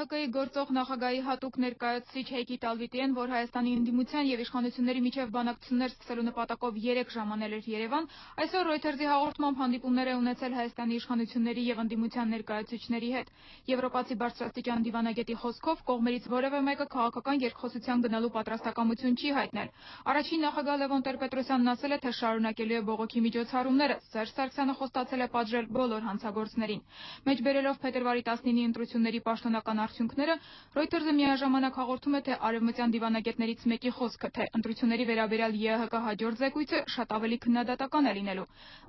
ԵՀԿ-ի գործող նախագահի հատուկ ներկայացուցիչ Հեյքի Տալվիտիեն, որ Հայաստանի ընդդիմության եւ իշխանությունների միջև բանակցություններ սկսելու նպատակով 3 ժամանել էր Երևան, այսօր Reuters-ի հաղորդմամբ հանդիպումներ է ունեցել Հայաստանի իշխանությունների եւ ընդդիմության ներկայացուցիչների հետ։ Եվրոպացի բարձրաստիճան դիվանագետի խոսքով կողմերից որևէ մեկը քաղաքական երկխոսության գնալու պատրաստակամություն չի հայտնել։ Առաջին նախագահ Լևոն Տեր-Պետրոսյանն ասել է, թե շարունակելու է բողոքի միջոցառումները։ Սերժ Սարգսյանը խոստացել է պատժել բոլոր հանցագործներին։ Մեջբերելով փետրվարի 19-ի ընտրությունների պաշտոնական արդյունքները, Reuters-ը միաժամանակ հաղորդում է, թե արևմտյան դիվանագետներից մեկի խոսքը, թե ընտրությունների վերաբերյալ ԵՀԿ հաջորդ զեկույցը շատ ավելի քննադատական է լինելու։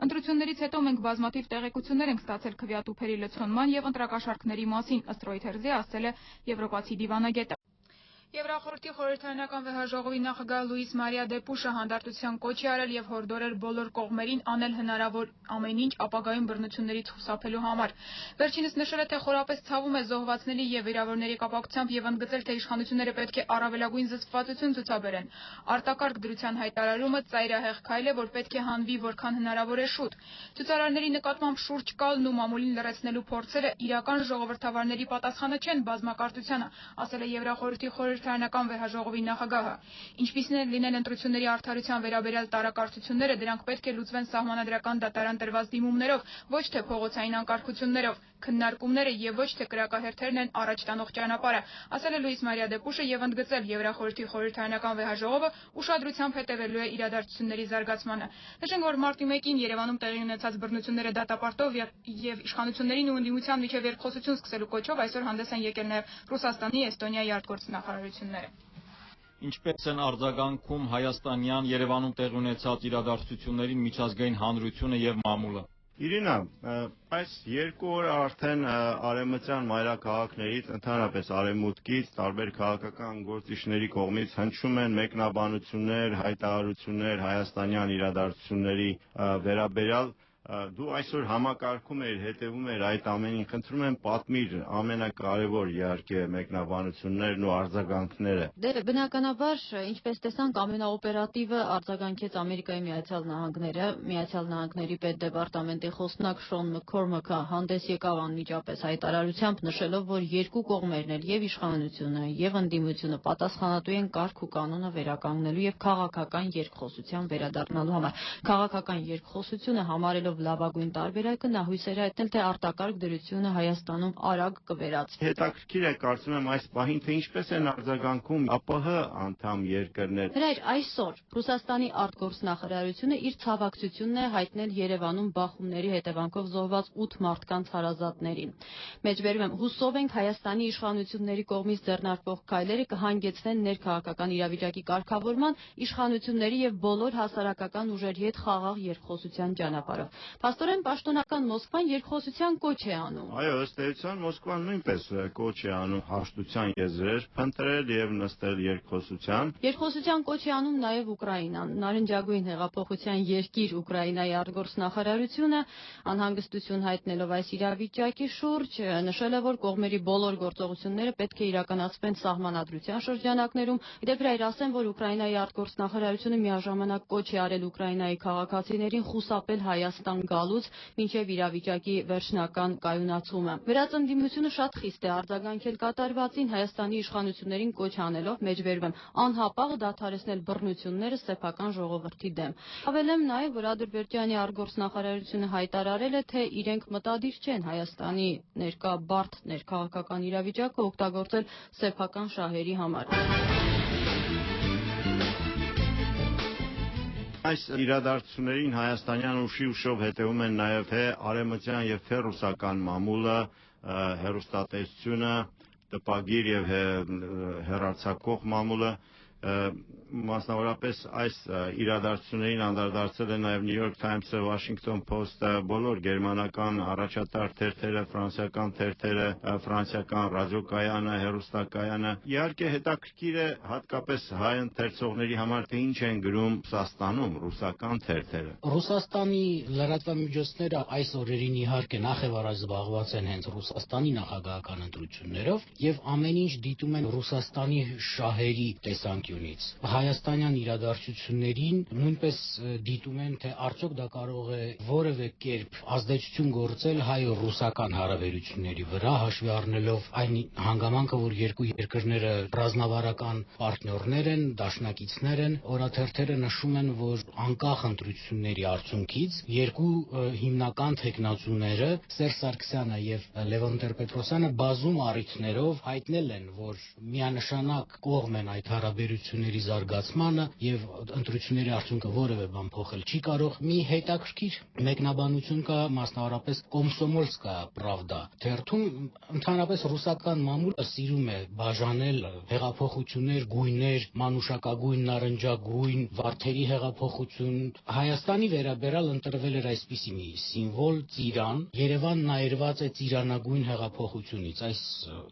Ընտրություններից հետո մենք բազմաթիվ տեղեկություններ ենք ստացել քվեատուփերի լցոնման եւ ընտրակաշառքների մասին, ըստ Reuters-ի ասել է եվրոպացի դիվանագետը։ Եվրախորհրդի խորհրդարանական վեհաժողովի նախագահ Լուիս Մարիա Դեպուշը հանդարտության կոչ է արել եւ հորդորել բոլոր կողմերին անել հնարավոր ամեն ինչ ապագայում բռնություններից խուսափելու համար։ Վերջինս նշել է, թե խորապես ցավում է զոհվածների եւ վիրավորների կապակցությամբ եւ ընդգծել, թե իշխանությունները պետք է առավելագույն զսպվածություն ցուցաբերեն։ Արտակարգ դրության հայտարարումը ծայրահեղ քայլ է, որ պետք է հանվի որքան հնարավոր է շուտ։ Ցուցարարների նկատմամբ շուրջ կալն ու մամուլին լրացնելու փորձերը իրական ժողովրդավարների պատասխանը չեն բազմակարծությանը, ասել է Եվրախորհրդի խորհրդարանական վեհաժողովի նախագահը։ Ինչպիսին լինեն ընտրությունների արդարության վերաբերյալ տարակարծությունները, դրանք պետք է լուծվեն սահմանադրական դատարան տրված դիմումներով, ոչ թե փողոցային անկարգություններով։ Քննարկումները եւ ոչ թե կրակահերթերն են առաջ տանող ճանապարհը, ասել է Լուիս Մարիա Դեպուշը եւ ընդգծել Եվրախորհրդի խորհրդարանական վեհաժողովը ուշադրությամբ հետևելու է իրադարձությունների զարգացմանը։ Նշենք, որ մարտի 1-ին Երևանում տեղի ունեցած բռնությունները դատապարտող եւ իշխանություններին ու ընդդիմության միջև երկխոսություն սկսելու կոչով այսօր հանդես են եկել նաեւ Ռուսաստանի, Էստոնիայի արտգործնախարարությունները։ Ինչպես են արձագանքում հայաստանյան Երևանում տեղի ունեցած իրադարձություններին միջազգային հանրությունը եւ մամուլը։ Իրինա, այս 2 օր արդեն արևմտյան մայրաքաղաքներից, ընդհանրապես արևմուտքից, տարբեր քաղաքական գործիչների կողմից հնչում են մեկնաբանություններ, հայտարարություններ հայաստանյան իրադարձությունների վերաբերյալ։ Դու այսօր համակարգում ես, հետևում ես այդ ամենին, խնդրում եմ պատմիր ամենակարևոր իհարկե մեկնաբանություններն ու արձագանքները։ Դե բնականաբար, ինչպես տեսանք, ամենաօպերատիվը արձագանքեց Ամերիկայի Միացյալ Նահանգները, Միացյալ Նահանգների պետդեպարտամենտի խոսնակ Շոն Մքքորմաքը հանդես եկավ անմիջապես հայտարարությամբ, նշելով, որ երկու կողմերն էլ եւ իշխանությունը եւ ընդդիմությունը պատասխանատու են կարգ ու կանոնը վերականգնելու եւ քաղաքական երկխոսության վերադառնալու համար։ Քաղաքական երկխոսությունը համարելով լավագույն տարբերակը նա հույսեր հայտնել, թե արտակարգ դրությունը Հայաստանում արագ կվերացվի։ Հետաքրքիր է, կարծում եմ այս պահին, թե ինչպես են արձագանքում ԱՊՀ անդամ երկրներ։ Հրայր, այսօր Ռուսաստանի արտգործնախարարությունը իր ցավակցությունն է հայտնել Երևանում բախումների հետևանքով զոհված 8 մարդկանց հարազատներին։ Մեջբերում եմ, հուսով ենք Հայաստանի իշխանությունների կողմից ձեռնարկվող քայլերը կհանգեցնեն ներքաղաքական իրավիճակի կարգավորման, իշխանությունների եւ բոլոր հասարակական ուժերի հետ խաղաղ երկխոսության ճանապարհով։ Փաստորեն պաշտոնական Մոսկվան երկխոսության կոչ է անում։ Այո, ըստ էության Մոսկվան նույնպես կոչ է անում հաշտության եզրեր փնտրել եւ նստել երկխոսության։ Երկխոսության կոչ է անում նաեւ Ուկրաինան։ Նարնջագույն հեղափոխության երկիր Ուկրաինայի արտգործնախարարությունը անհանգստություն հայտնելով այս իրավիճակի շուրջ նշել է, որ կողմերի բոլոր գործողությունները պետք է իրականացվեն սահմանադրության շրջանակներում։ Իդեպ ասեմ, որ Ուկրաինայի արտգործնախարարությունը միաժամանակ կոչ է արել Ուկրաինայի քաղաքացիներին խուսափել Հայաստան գալուց մինչև իրավիճակի վերջնական կայունացումը։ Վերածնդիմությունը շատ խիստ է արձագանքել կատարվածին, Հայաստանի իշխանություններին կոչ անելով, մեջբերում եմ, անհապաղ դադարեցնել բռնությունները սեփական ժողովրդի դեմ։ Հավելեմ նաև, որ Ադրբեջանի արտգործնախարարությունը հայտարարել է, թե իրենք մտադիր չեն Հայաստանի ներկա բարդ ներքաղաքական իրավիճակը օգտագործել սեփական շահերի համար։ Այս իրադարձություններին հայաստանյան ուշի ուշով հետևում են նաև թե արևմտյան եւ թե ռուսական մամուլը, հեռուստատեսությունը, տպագիր եւ հեռարձակող մամուլը, մասնավորապես այս իրադարձություններին անդրադարձել է նաև New York Times-ը, Washington Post-ը, բոլոր գերմանական առաջատար թերթերը, ֆրանսիական թերթերը, ֆրանսիական ռադիոկայանը, հեռուստակայանը։ Իհարկե հետաքրքիր է հատկապես հայ ընթերցողների համար, թե ինչ են գրում Ռուսաստանում ռուսական թերթերը։ Ռուսաստանի լրատվամիջոցները այս օրերին իհարկե նախևառաջ զբաղված են հենց Ռուսաստանի նախագահական ընտրություններով եւ ամեն ինչ դիտում են Ռուսաստանի շահերի տեսանկյունից։ տեսանկյունից հայաստանյան իրադարձություններին նույնպես դիտում են, թե արդյոք դա կարող է որևէ կերպ ազդեցություն գործել հայ-ռուսական հարաբերությունների վրա, հաշվի առնելով այն հանգամանքը, որ երկու երկրները ռազմավարական պարտներներ են, դաշնակիցներ են, օրաթերթերը նշում են, որ անկախ ընտրությունների արդյունքից երկու հիմնական թեկնածուները Սերժ Սարգսյանը եւ Լևոն Տեր-Պետրոսյանը բազում առիթներով հայտնել են, որ միանշանակ կողմ են այդ հարաբերությունների զարգացմանը եւ ընտրությունների արդյունքը որևէ բան փոխել չի կարող։ Մի հետաքրքիր մեկնաբանություն կա, մասնավորապես Կոմսոմոլսկայա պրավդա թերթում, ընդհանրապես ռուսական մամուլը սիրում է բաժանել հեղափոխություններ, գույներ, մանուշակագույն, նարնջագույն, վարդերի հեղափոխություն։ Հայաստանի վերաբերյալ ընտրվել էր այսպիսի մի սիմվոլ ծիրան։ Երևանն այրված է ծիրանագույն հեղափոխությունից։ Այս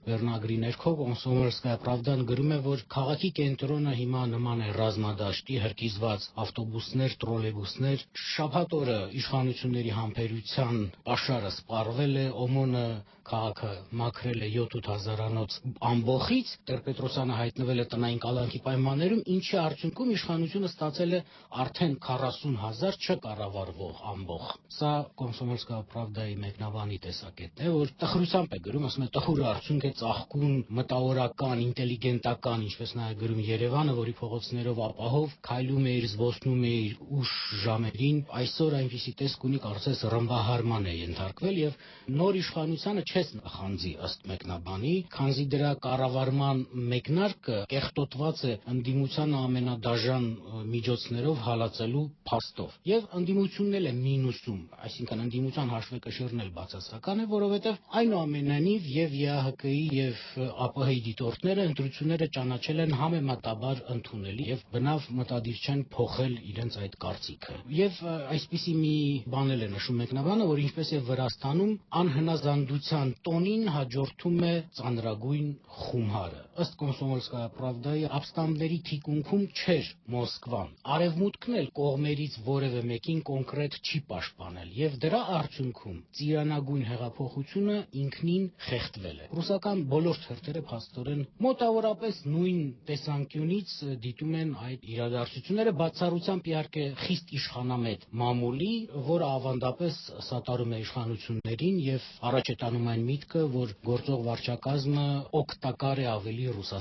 վերնագրի ներքո Կոմսոմոլսկայա պրավդան գրում է, որ քաղաքի կենտրոնը հիմա նման է ռազմադաշտի, հրկիզված ավտոբուսներ, տրոլեյբուսներ։ Շաբաթ օրը իշխանությունների համբերության պաշարը սպառվել է, ՕՄՈՆ-ը քաղաքը մաքրել է 7-8 ամբոխից, Տեր-Պետրոսյանը հայտնվել է տնային կալանքի պայմաններում, ինչի արդյունքում իշխանությունը ստացել է արդեն 40,000 չկառավարվող ամբոխ։ Սա Կոմսոմոլսկայա պրավդայի մեկնաբանի տեսակետն է, որ տխրությամբ է գրում, ասում է տխուր արդյունք է ծաղկուն, մտավորական, ինտելիգենտական, ինչպես նա է գրում Երևանը, որի փողոցներով ապահով քայլում է, զբոսնում է ուշ ժամերին, այսօր այնպիսի տեսք ունի, կարծես ռմբահարման է ենթարկվել եւ նոր իշխանությանը չես նախանձի ըստ մեկնաբանի, քանզի դրա կառավարման մեկնարկը կեղտոտված է ընդդիմության ամենադաժան միջոցներով հալածելու փաստով։ Եվ ընդդիմությունն էլ է մինուսում, այսինքն ընդդիմության հաշվեկշիռն էլ բացասական է, որովհետև այնուամենայնիվ եւ ԵԱՀԿ-ի եւ ԱՊՀ-ի դիտորդները ընտրությունները ճանաչել են համեմատաբար ընդունելի եւ բնավ մտադիր չեն փոխել իրենց այդ կարծիքը։ Եվ այսպիսի մի բան էլ է նշում մեկնաբանը, որ ինչպես եւ Վրաստանում անհնազանդության տոնին հաջորդում է ծանրագույն խումարը։ Ըստ Կոմսոմոլսկայա պրավդայի ապստամբների թիկունքում չէր Մոսկվան։ Արևմուտքն էլ կողմերից որևէ մեկին կոնկրետ չի պաշտպանել եւ դրա արդյունքում ծիրանագույն հեղափոխությունը ինքնին խեղդվել է։ Ռուսական բոլոր թերթերը փաստորեն մոտավորապես նույն տեսանկյունից դիտում են այդ իրադարձությունները, բացառությամբ իհարկե խիստ իշխանամետ մամուլի, որը ավանդապես սատարում է իշխանություններին եւ առաջ է տանում այն միտքը, որ գործող վարչակազմը օգտակար է ավելի Ռուսաստանի